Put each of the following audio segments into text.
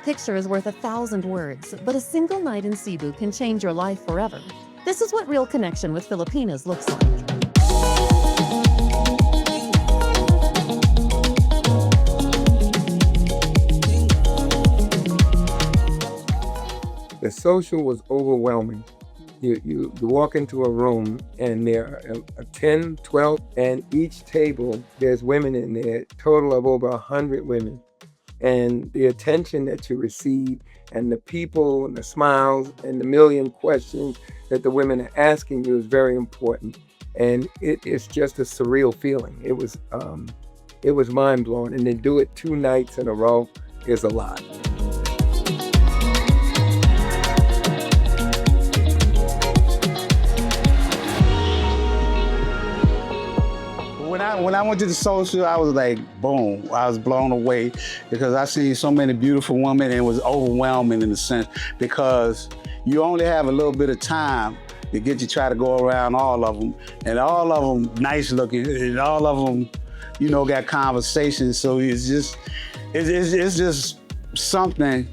picture is worth 1,000 words, but a single night in Cebu can change your life forever. This is what real connection with Filipinas looks like. The social was overwhelming. You walk into a room and there are 10, 12, and each table, there's women in there, total of over 100 women. And the attention that you receive and the people and the smiles and the million questions that the women are asking you is very important. And it's just a surreal feeling. It was mind-blowing. And to do it 2 nights in a row is a lot. When I went to the social, I was like, boom, I was blown away because I seen so many beautiful women and it was overwhelming in a sense because you only have a little bit of time to get to try to go around all of them, and all of them nice looking, and all of them, you know, got conversations. So it's just something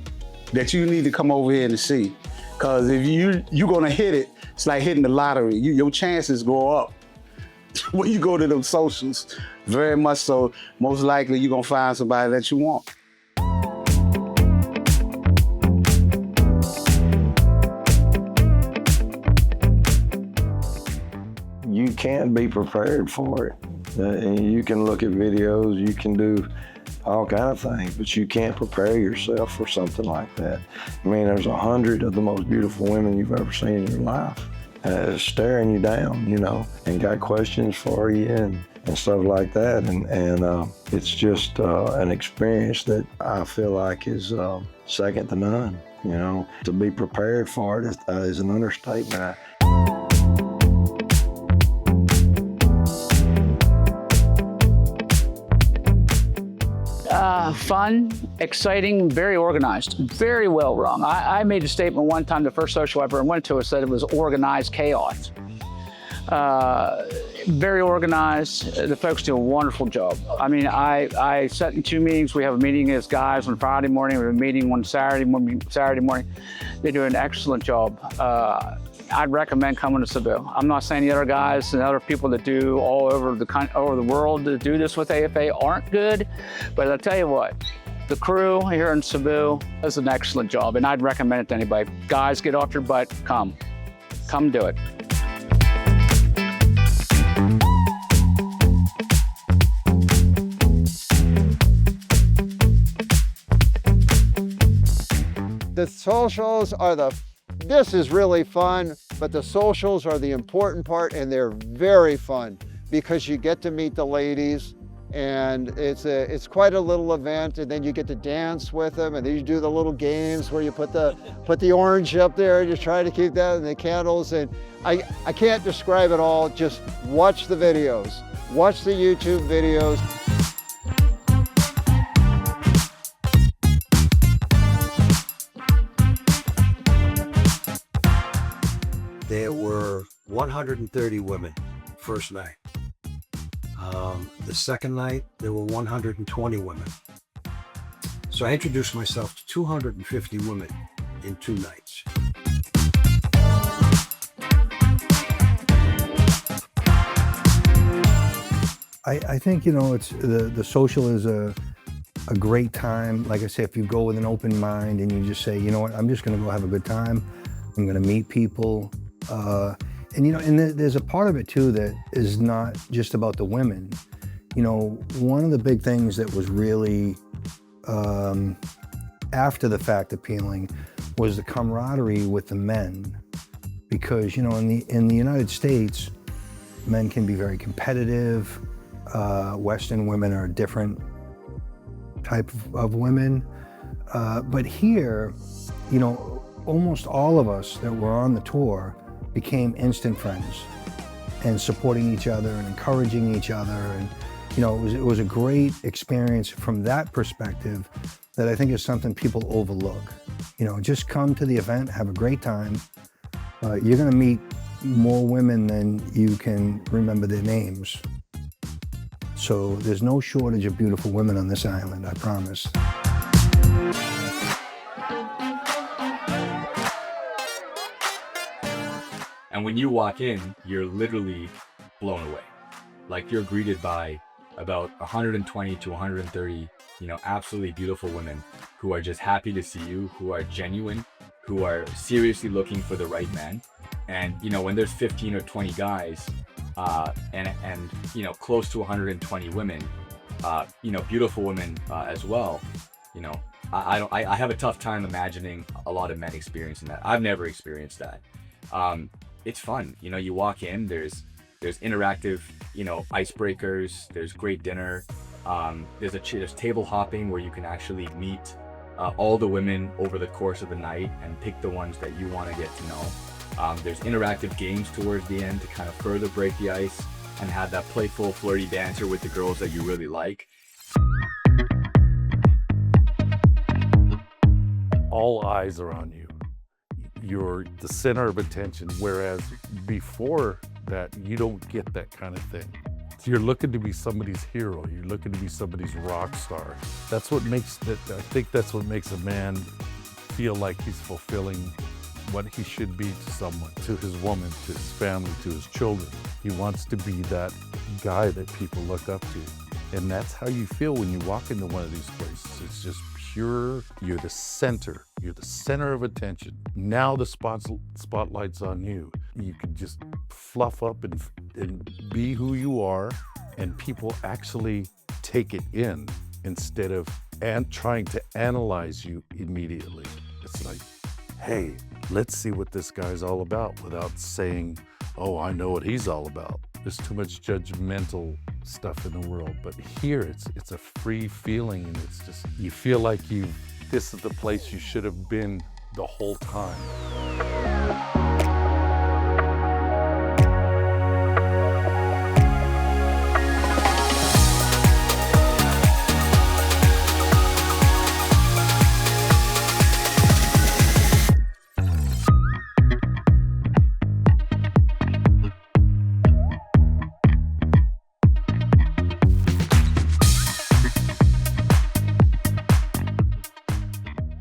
that you need to come over here and see, because if you're gonna hit it, it's like hitting the lottery. Your chances go up when you go to those socials, very much so. Most likely you're gonna find somebody that you want. You can't be prepared for it. You can look at videos, you can do all kinds of things, but you can't prepare yourself for something like that. I mean, there's 100 of the most beautiful women you've ever seen in your life. Staring you down, you know, and got questions for you and stuff like that. And it's just an experience that I feel like is second to none, you know. To be prepared for it is an understatement. Fun, exciting, very organized, very well run. I made a statement one time, the first social I ever went to, I said it was organized chaos. Very organized. The folks do a wonderful job. I mean, I sat in 2 meetings. We have a meeting as guys on Friday morning. We have a meeting one Saturday morning. They do an excellent job. I'd recommend coming to Cebu. I'm not saying the other guys and other people that do all over the world that do this with AFA aren't good, but I'll tell you what, the crew here in Cebu does an excellent job, and I'd recommend it to anybody. Guys, get off your butt, come do it. The socials are this is really fun, but the socials are the important part, and they're very fun because you get to meet the ladies, and it's quite a little event, and then you get to dance with them, and then you do the little games where you put the orange up there and you try to keep that, and the candles, and I can't describe it all. Just watch the videos, watch the YouTube videos. There were 130 women first night. The second night, there were 120 women. So I introduced myself to 250 women in 2 nights. I think, you know, it's the social is a great time. Like I say, if you go with an open mind and you just say, you know what, I'm just gonna go have a good time. I'm gonna meet people. And you know, and there's a part of it too that is not just about the women. You know, one of the big things that was really after the fact appealing was the camaraderie with the men, because you know, in the United States, men can be very competitive. Western women are a different type of women, but here, you know, almost all of us that were on the tour became instant friends and supporting each other and encouraging each other. And, you know, it was a great experience from that perspective that I think is something people overlook. You know, just come to the event, have a great time. You're gonna meet more women than you can remember their names. So there's no shortage of beautiful women on this island, I promise. And when you walk in, you're literally blown away. Like, you're greeted by about 120 to 130, absolutely beautiful women who are just happy to see you, who are genuine, who are seriously looking for the right man. And, when there's 15 or 20 guys, and close to 120 women, beautiful women as well, I have a tough time imagining a lot of men experiencing that. I've never experienced that. It's fun. You walk in, there's interactive, icebreakers, there's great dinner. There's table hopping where you can actually meet all the women over the course of the night and pick the ones that you want to get to know. There's interactive games towards the end to kind of further break the ice and have that playful, flirty banter with the girls that you really like. All eyes are on you. You're the center of attention, whereas before that, you don't get that kind of thing. You're looking to be somebody's hero. You're looking to be somebody's rock star. I think that's what makes a man feel like he's fulfilling what he should be to someone, to his woman, to his family, to his children. He wants to be that guy that people look up to. And that's how you feel when you walk into one of these places. It's just pure, you're the center of attention. Now the spotlight's on you. You can just fluff up and be who you are, and people actually take it in instead of trying to analyze you immediately. It's like, hey, let's see what this guy's all about, without saying, oh, I know what he's all about. There's too much judgmental stuff in the world, but here it's a free feeling, and it's just, you feel like this is the place you should have been the whole time.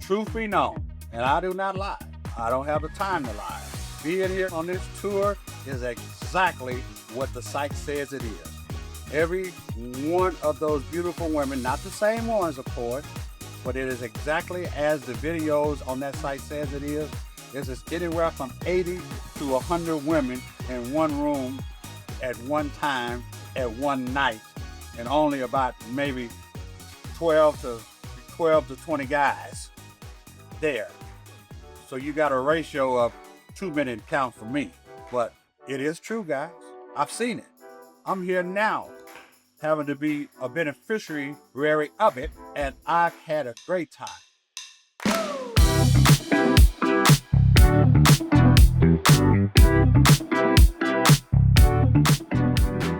Truth be known, and I do not lie, I don't have the time to lie. Being here on this tour is exactly what the site says it is. Every one of those beautiful women, not the same ones of course, but it is exactly as the videos on that site says it is. This is anywhere from 80 to 100 women in one room at one time, at one night, and only about maybe 12 to 20 guys there. So you got a ratio of 2 minute count for me. But it is true, guys. I've seen it. I'm here now, having to be a beneficiary of it, and I've had a great time.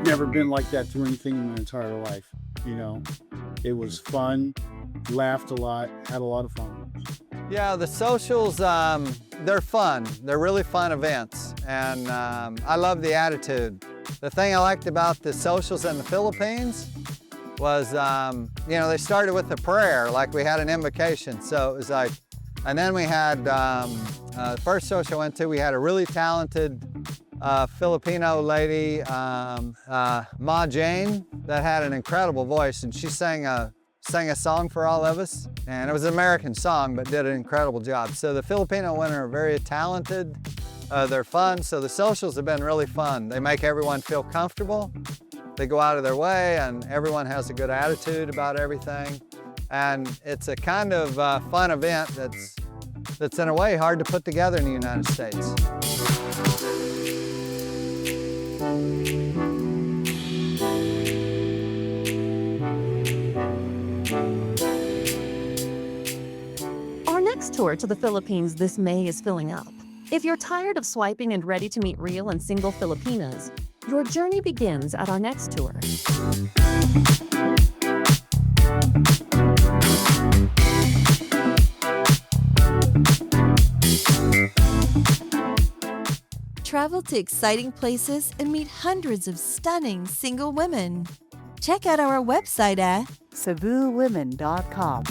Never been like that through anything in my entire life. It was fun, laughed a lot, had a lot of fun. Yeah, the socials, they're fun. They're really fun events, and I love the attitude. The thing I liked about the socials in the Philippines was, they started with a prayer, like we had an invocation. So it was like, and then we had, the first social I went to, we had a really talented Filipino lady, Ma Jane, that had an incredible voice, and she sang a song for all of us, and it was an American song, but did an incredible job. So the Filipino women are very talented, they're fun, so the socials have been really fun. They make everyone feel comfortable, they go out of their way, and everyone has a good attitude about everything, and it's a kind of fun event that's in a way hard to put together in the United States. Our next tour to the Philippines this May is filling up. If you're tired of swiping and ready to meet real and single Filipinas, your journey begins at our next tour. Travel to exciting places and meet hundreds of stunning single women. Check out our website at CebuWomen.com.